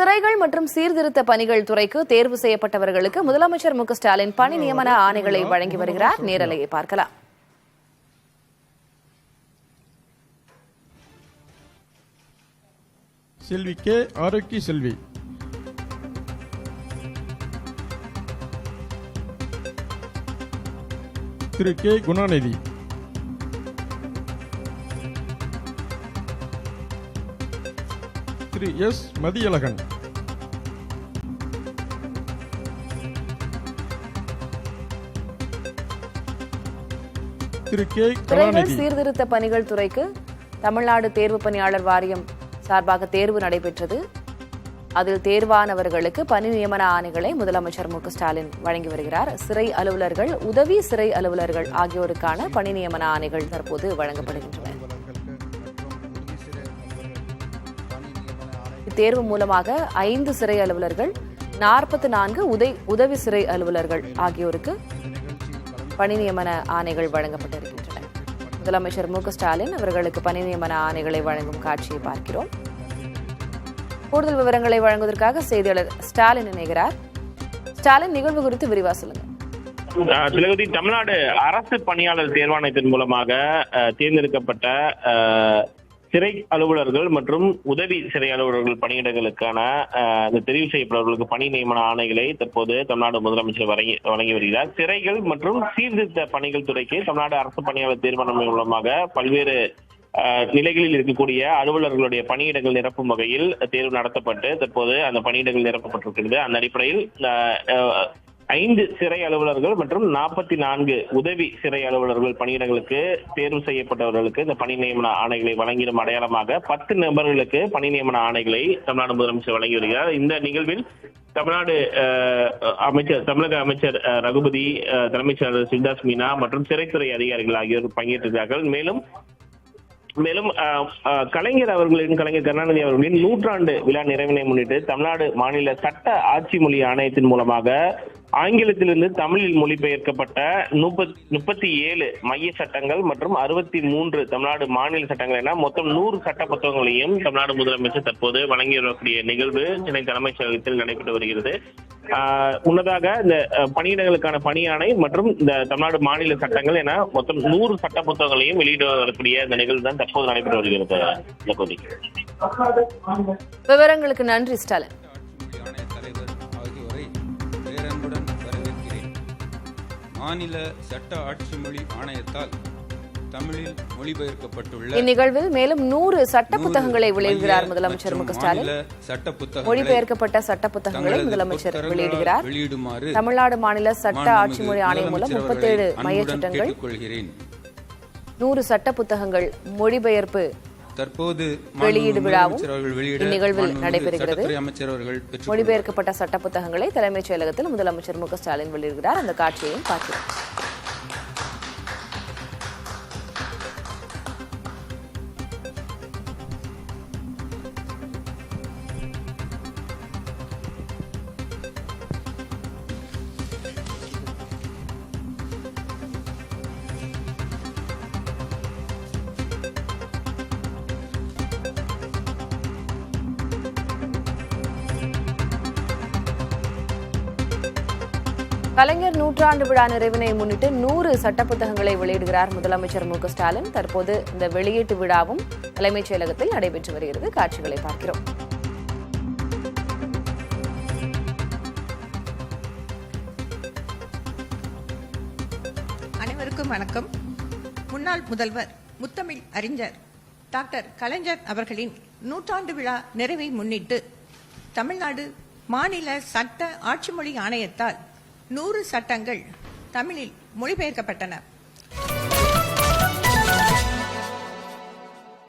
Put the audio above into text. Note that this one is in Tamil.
சிறைகள் மற்றும் சீர்திருத்த பணிகள் துறைக்கு தேர்வு செய்யப்பட்டவர்களுக்கு முதலமைச்சர் மு க ஸ்டாலின் பணி நியமன ஆணைகளை வழங்கி வருகிறார். நேரலையை பார்க்கலாம். செல்வி கே ஆரோக்கிய செல்வி, திரு கே குணாநிதி, திரு எஸ் மதியழகன், திரு கே கலாநிதி. சீர்திருத்த பணிகள் துறைக்கு தமிழ்நாடு தேர்வு பணியாளர் வாரியம் சார்பாக தேர்வு நடைபெற்றது. அதில் தேர்வானவர்களுக்கு பணி நியமன ஆணைகளை முதலமைச்சர் மு க ஸ்டாலின் வழங்கி வருகிறார். சிறை அலுவலர்கள், உதவி சிறை அலுவலர்கள் ஆகியோருக்கான பணி நியமன ஆணைகள் தற்போது வழங்கப்படுகின்றன. இத்தேர்வு மூலமாக 5 சிறை அலுவலர்கள், 44 உதவி சிறை அலுவலர்கள் ஆகியோருக்கு பணி நியமன ஆணைகள் வழங்கப்பட்டிருக்கின்றன. முதலமைச்சர் மு க ஸ்டாலின் அவர்களுக்கு பணி நியமன ஆணைகளை வழங்கும் காட்சியை பார்க்கிறோம். கூடுதல் விவரங்களை வழங்குவதற்காக செய்தியாளர் ஸ்டாலின் இணைகிறார். ஸ்டாலின், நிகழ்வு குறித்து விரிவா சொல்லுங்க. திலகவதி, தமிழ்நாடு அரசு பணியாளர் தேர்வாணையத்தின் மூலமாக தேர்ந்தெடுக்கப்பட்ட சிறை அலுவலர்கள் மற்றும் உதவி சிறை அலுவலர்கள் பணியிடங்களுக்கான தெரிவு செய்யப்பட்டவர்களுக்கு பணி நியமன ஆணைகளை தற்போது தமிழ்நாடு முதலமைச்சர் வழங்கி வருகிறார். சிறைகள் மற்றும் சீர்திருத்த பணிகள் துறைக்கு தமிழ்நாடு அரசு பணியாளர் தேர்வாணையம் மூலமாக பல்வேறு நிலைகளில் இருக்கக்கூடிய அலுவலர்களுடைய பணியிடங்கள் நிரப்பும் வகையில் தேர்வு நடத்தப்பட்டு தற்போது அந்த பணியிடங்கள் நிரப்பப்பட்டிருக்கிறது. அந்த அடிப்படையில் 5 சிறை அலுவலர்கள் மற்றும் 44 உதவி சிறை அலுவலர்கள் பணியிடங்களுக்கு தேர்வு செய்யப்பட்டவர்களுக்கு இந்த பணி நியமன ஆணைகளை வழங்கிடும் அடையாளமாக 10 நபர்களுக்கு பணி நியமன ஆணைகளை தமிழ்நாடு முதலமைச்சர் வழங்கி வருகிறார். இந்த நிகழ்வில் தமிழக அமைச்சர் ரகுபதி, தலைமைச் செயலாளர் சிவதாஸ் மீனா மற்றும் சிறைத்துறை அதிகாரிகள் ஆகியோர் பங்கேற்றிருக்கிறார்கள். மேலும் கலைஞர் கருணாநிதி அவர்களின் 100ஆண்டு விழா நிறைவினை முன்னிட்டு தமிழ்நாடு மாநில சட்ட ஆட்சி மொழி ஆணையத்தின் மூலமாக ஆங்கிலத்திலிருந்து தமிழில் மொழிபெயர்க்கப்பட்ட 37 மைய சட்டங்கள் மற்றும் 63 தமிழ்நாடு மாநில சட்டங்கள் என மொத்தம் 100 சட்ட புத்தகங்களையும் தமிழ்நாடு முதலமைச்சர் தற்போது வழங்கி வரக்கூடிய நிகழ்வு சென்னை தலைமைச் செயலகத்தில் நடைபெற்று வருகிறது. முன்னதாக இந்த பணியிடங்களுக்கான பணியாணை மற்றும் இந்த தமிழ்நாடு மாநில சட்டங்கள் என மொத்தம் 100 சட்ட புத்தகங்களையும் வெளியிட வரக்கூடிய இந்த நிகழ்வு தான் தற்போது நடைபெற்று வருகிறது. விவரங்களுக்கு நன்றி ஸ்டாலின். மாநில சட்ட ஆட்சி மொழி ஆணையத்தால் தமிழில் மொழிபெயர்க்கப்பட்டுள்ள இந்நிகழ்வில் மேலும் 100 சட்ட புத்தகங்களை வெளியிடுகிறார் முதலமைச்சர் மு க ஸ்டாலின். மொழிபெயர்க்கப்பட்ட சட்ட புத்தகங்களை முதலமைச்சர் வெளியிடுகிறார். தமிழ்நாடு மாநில சட்ட ஆட்சி மொழி ஆணையம் மூலம் 37 மைய சட்டங்கள், 100 சட்ட புத்தகங்கள் மொழிபெயர்ப்பு தற்போது வெளியீடு விழாவும் இந்நிகழ்வில் நடைபெறுகிறது. மொழிபெயர்க்கப்பட்ட சட்ட புத்தகங்களை தலைமைச் செயலகத்தில் முதலமைச்சர் மு க ஸ்டாலின் வெளியிடுகிறார். அந்த காட்சியையும் பார்க்கிறோம். கலைஞர் 100ஆண்டு விழா நிறைவினை முன்னிட்டு 100 சட்ட புத்தகங்களை வெளியிடுகிறார் முதலமைச்சர் மு க ஸ்டாலின். தற்போது இந்த வெளியீட்டு விழாவும் தலைமைச் செயலகத்தில் நடைபெற்று வருகிறது. காட்சிகளை பார்க்கிறோம். அனைவருக்கும் வணக்கம். முன்னாள் முதல்வர் முத்தமிழ் அறிஞர் டாக்டர் கலைஞர் அவர்களின் 100ஆண்டு விழா நிறைவை முன்னிட்டு தமிழ்நாடு மாநில சட்ட ஆட்சி மொழி ஆணையத்தால் 100 சட்டங்கள் தமிழில் மொழிபெயர்க்கப்பட்டன.